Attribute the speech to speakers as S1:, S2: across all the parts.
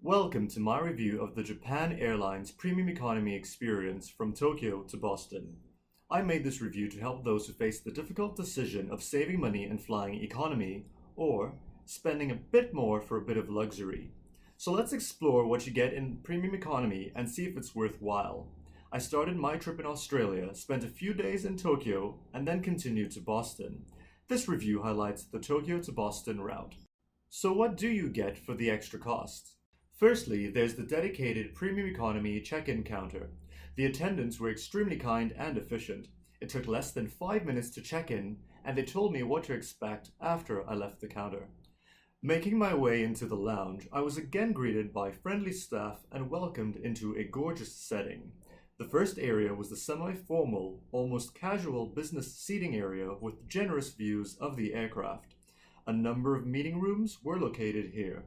S1: Welcome to my review of the Japan Airlines Premium Economy experience from Tokyo to Boston. I made this review to help those who face the difficult decision of saving money and flying economy, or spending a bit more for a bit of luxury. So let's explore what you get in Premium Economy and see if it's worthwhile. I started my trip in Australia, spent a few days in Tokyo, and then continued to Boston. This review highlights the Tokyo to Boston route. So what do you get for the extra cost? Firstly, there's the dedicated Premium Economy check-in counter. The attendants were extremely kind and efficient. It took less than 5 minutes to check in, and they told me what to expect after I left the counter. Making my way into the lounge, I was again greeted by friendly staff and welcomed into a gorgeous setting. The first area was the semi-formal, almost casual business seating area with generous views of the aircraft. A number of meeting rooms were located here.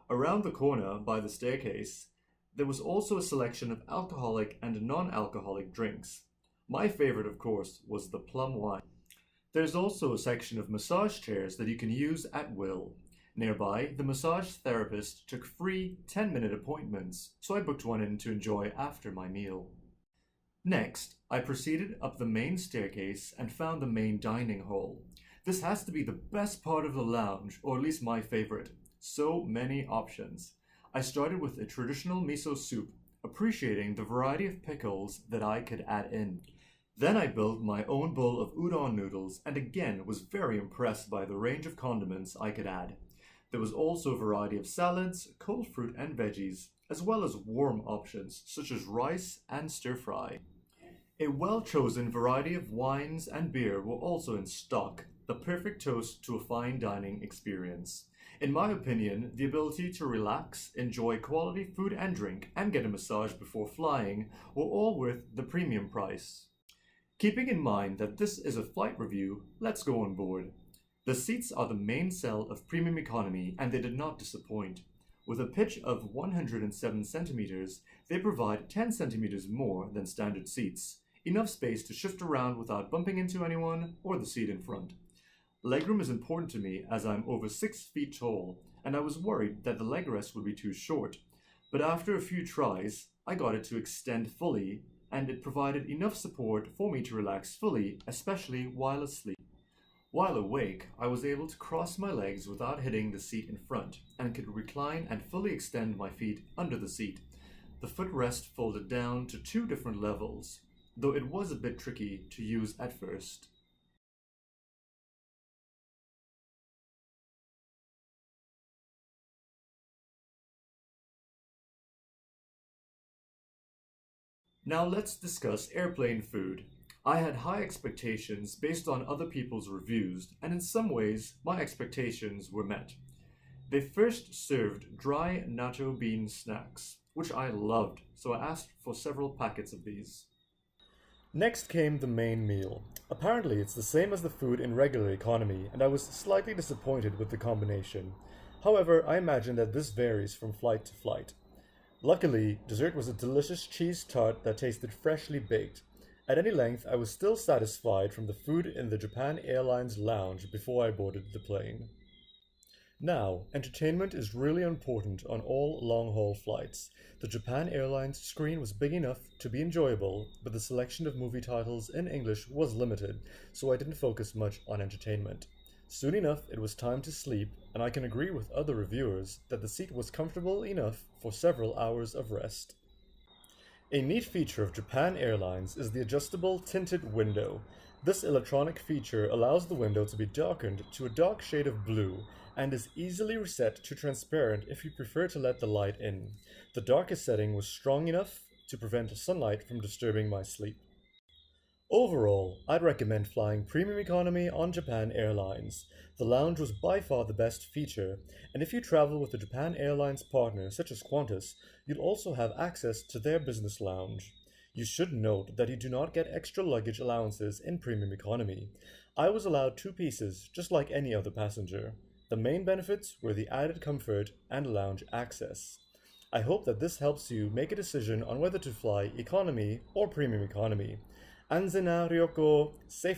S1: Around the corner, by the staircase, there was also a selection of alcoholic and non-alcoholic drinks. My favorite, of course, was the plum wine. There's also a section of massage chairs that you can use at will. Nearby, the massage therapist took free 10-minute appointments, so I booked one in to enjoy after my meal. Next, I proceeded up the main staircase and found the main dining hall. This has to be the best part of the lounge, or at least my favorite. So many options. I started with a traditional miso soup, appreciating the variety of pickles that I could add in. Then I built my own bowl of udon noodles and again was very impressed by the range of condiments I could add. There was also a variety of salads, cold fruit and veggies, as well as warm options such as rice and stir-fry. A well-chosen variety of wines and beer were also in stock, the perfect toast to a fine dining experience. In my opinion, the ability to relax, enjoy quality food and drink, and get a massage before flying were all worth the premium price. Keeping in mind that this is a flight review, let's go on board. The seats are the main sell of Premium Economy and they did not disappoint. With a pitch of 107 centimeters, they provide 10 centimeters more than standard seats, enough space to shift around without bumping into anyone or the seat in front. Legroom is important to me as I'm over 6 feet tall, and I was worried that the leg rest would be too short. But after a few tries, I got it to extend fully, and it provided enough support for me to relax fully, especially while asleep. While awake, I was able to cross my legs without hitting the seat in front, and could recline and fully extend my feet under the seat. The footrest folded down to 2 different levels, though it was a bit tricky to use at first. Now let's discuss airplane food. I had high expectations based on other people's reviews, and in some ways, my expectations were met. They first served dry natto bean snacks, which I loved, so I asked for several packets of these. Next came the main meal. Apparently it's the same as the food in regular economy, and I was slightly disappointed with the combination. However, I imagine that this varies from flight to flight. Luckily, dessert was a delicious cheese tart that tasted freshly baked. At any length, I was still satisfied from the food in the Japan Airlines lounge before I boarded the plane. Now, entertainment is really important on all long-haul flights. The Japan Airlines screen was big enough to be enjoyable, but the selection of movie titles in English was limited, so I didn't focus much on entertainment. Soon enough, it was time to sleep, and I can agree with other reviewers that the seat was comfortable enough for several hours of rest. A neat feature of Japan Airlines is the adjustable tinted window. This electronic feature allows the window to be darkened to a dark shade of blue and is easily reset to transparent if you prefer to let the light in. The darkest setting was strong enough to prevent sunlight from disturbing my sleep. Overall, I'd recommend flying Premium Economy on Japan Airlines. The lounge was by far the best feature, and if you travel with a Japan Airlines partner such as Qantas, you'll also have access to their business lounge. You should note that you do not get extra luggage allowances in Premium Economy. I was allowed 2 pieces, just like any other passenger. The main benefits were the added comfort and lounge access. I hope that this helps you make a decision on whether to fly economy or Premium Economy. Anzen na ryoko, safe